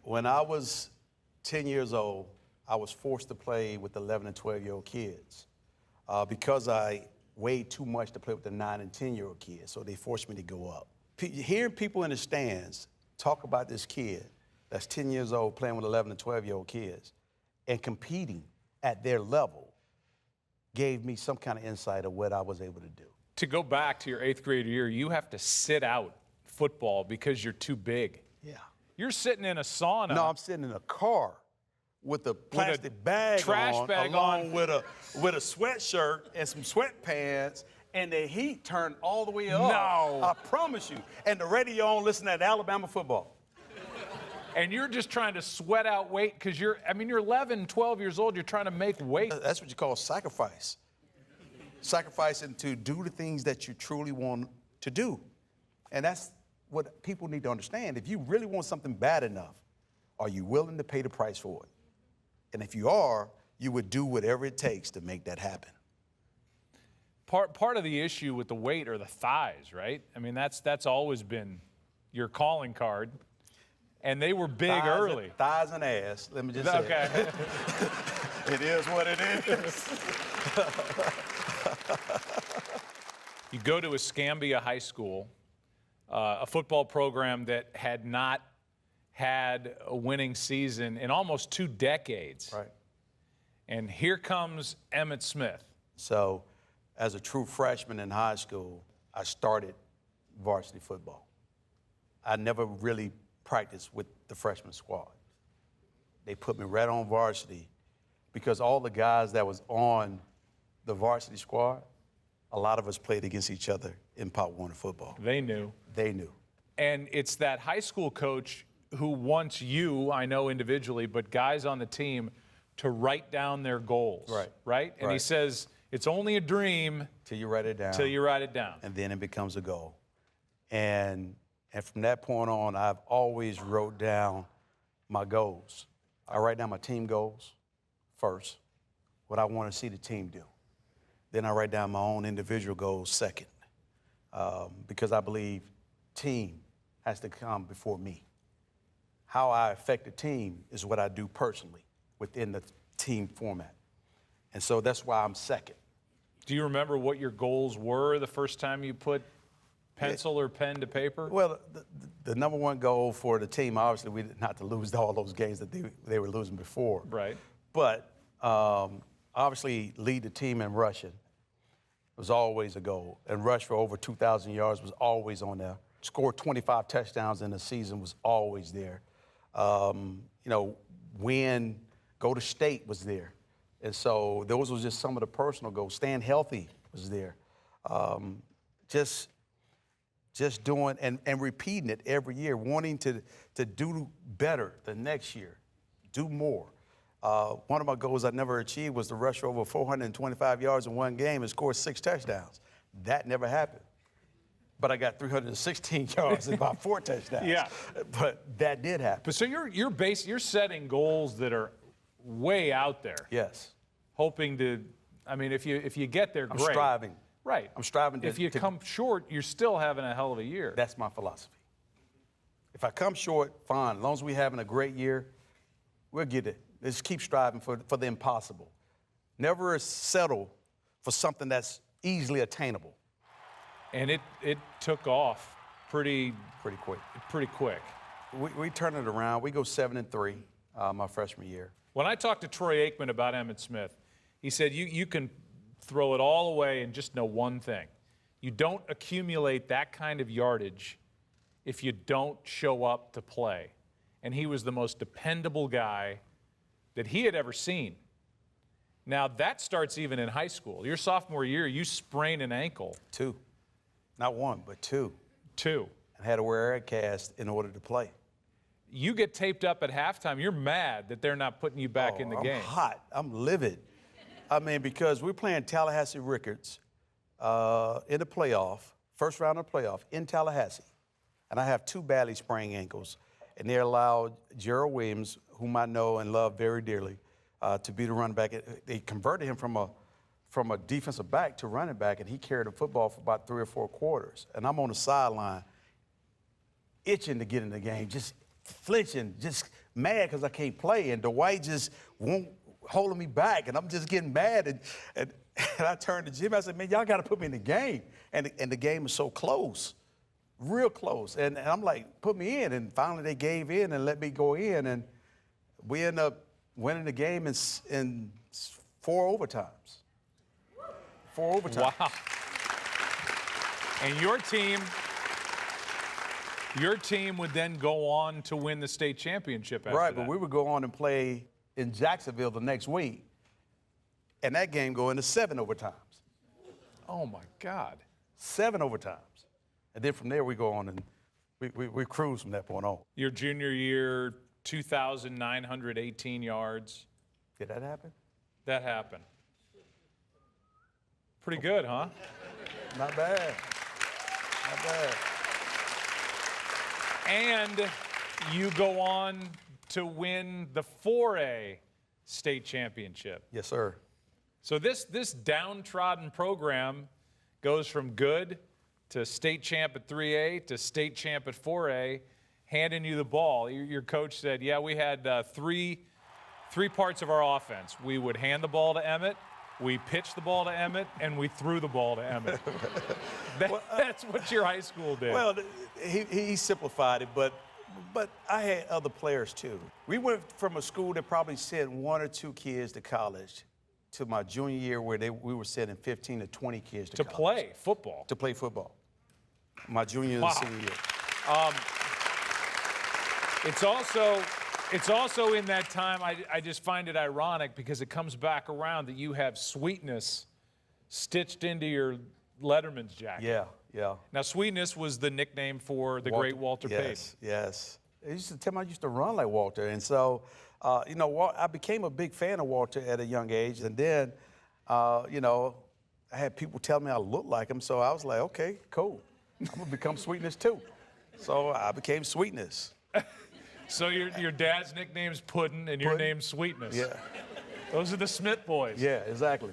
When I was 10 years old, I was forced to play with 11 and 12-year-old kids because I weighed too much to play with the 9 and 10-year-old kids, so they forced me to go up. Hearing people in the stands talk about this kid that's 10 years old playing with 11 and 12-year-old kids and competing at their level gave me some kind of insight of what I was able to do. To go back to your 8th grade year, you have to sit out football because you're too big. Yeah. You're sitting in a sauna. No, I'm sitting in a car with a plastic bag trash on, bag along on. with a sweatshirt and some sweatpants, and the heat turned all the way up. No. I promise you. And the radio on listening to Alabama football. And you're just trying to sweat out weight because you're 11, 12 years old, you're trying to make weight. That's what you call sacrifice. Sacrificing to do the things that you truly want to do. And that's what people need to understand. If you really want something bad enough, are you willing to pay the price for it? And if you are, you would do whatever it takes to make that happen. Part of the issue with the weight are the thighs, right? I mean, that's always been your calling card. And they were big early. Thighs and ass, let me just say. Okay. It is what it is. You go to Escambia High School, a football program that had not had a winning season in almost 2 decades. Right. And here comes Emmitt Smith. So, as a true freshman in high school, I started varsity football. I never really practiced with the freshman squad. They put me right on varsity because all the guys that was on the varsity squad, a lot of us played against each other in Pop Warner football. They knew. They knew. And it's that high school coach who wants you, I know individually, but guys on the team to write down their goals. Right. Right? And he says, it's only a dream. Till you write it down. Till you write it down. And then it becomes a goal. And from that point on, I've always wrote down my goals. I write down my team goals first, what I want to see the team do. Then I write down my own individual goals second, because I believe team has to come before me. How I affect the team is what I do personally within the team format. And so that's why I'm second. Do you remember what your goals were the first time you put pencil or pen to paper? Well, the number one goal for the team, obviously, we not to lose all those games that they were losing before. Right. But obviously, lead the team in rushing was always a goal. And rush for over 2,000 yards was always on there. Score 25 touchdowns in a season was always there. Win, go to state was there. And so those was just some of the personal goals. Staying healthy was there. Just doing and repeating it every year, wanting to do better the next year, do more. One of my goals I never achieved was to rush for over 425 yards in one game and score 6 touchdowns. That never happened. But I got 316 yards and about 4 touchdowns. Yeah. But that did happen. But so you're setting goals that are way out there. Yes. Hoping to, if you get there, great. I'm striving. Right. I'm striving to. If you come short, you're still having a hell of a year. That's my philosophy. If I come short, fine. As long as we're having a great year, we'll get it. Let's keep striving for the impossible. Never settle for something that's easily attainable. And it took off pretty quick. Pretty quick. We turn it around. We go 7-3 my freshman year. When I talked to Troy Aikman about Emmitt Smith, he said you can throw it all away and just know one thing. You don't accumulate that kind of yardage if you don't show up to play. And he was the most dependable guy that he had ever seen. Now, that starts even in high school. Your sophomore year, you sprain an ankle. 2. Not 1, but 2. 2. And had to wear a cast in order to play. You get taped up at halftime. You're mad that they're not putting you back in the game. I'm hot. I'm livid. Because we're playing Tallahassee Ricketts in the playoff, first round of the playoff in Tallahassee. And I have 2 badly sprained ankles. And they allowed Gerald Williams, whom I know and love very dearly, to be the running back. They converted him from a defensive back to running back, and he carried the football for about 3 or 4 quarters. And I'm on the sideline, itching to get in the game, just flinching, just mad because I can't play, and Dwight just won't holding me back, and I'm just getting mad. And I turned to Jimmy. I said, man, y'all got to put me in the game. And the game is so close, real close. And I'm like, put me in. And finally they gave in and let me go in. And we ended up winning the game in 4 overtimes. 4 overtimes. Wow. And your team would then go on to win the state championship after Right, that. but we would go on and play in Jacksonville the next week. And that game go into 7 overtimes. Oh, my God. 7 overtimes. And then from there we go on and we cruise from that point on. Your junior year, 2,918 yards. Did that happen? That happened. Pretty good, huh? Not bad. Not bad. And you go on to win the 4A state championship. Yes, sir. So this downtrodden program goes from good to state champ at 3A to state champ at 4A, handing you the ball. Your coach said, yeah, we had three parts of our offense. We would hand the ball to Emmitt, we pitched the ball to Emmitt, and we threw the ball to Emmitt. That's what your high school did. Well, he simplified it, but I had other players too. We went from a school that probably sent 1 or 2 kids to college to my junior year where we were sending 15 to 20 kids to college. Play football. To play football. My junior Wow. and senior year. It's also in that time, I just find it ironic because it comes back around that you have Sweetness stitched into your Letterman's jacket. Yeah, yeah. Now, Sweetness was the nickname for the great Walter Payton. Yes. They used to tell me I used to run like Walter. And so, I became a big fan of Walter at a young age. And then, I had people tell me I looked like him. So I was like, okay, cool. I'm going to become Sweetness too. So I became Sweetness. So your dad's nickname's Puddin' and your Puddin'. name's Sweetness. Yeah. Those are the Smith boys. Yeah, exactly.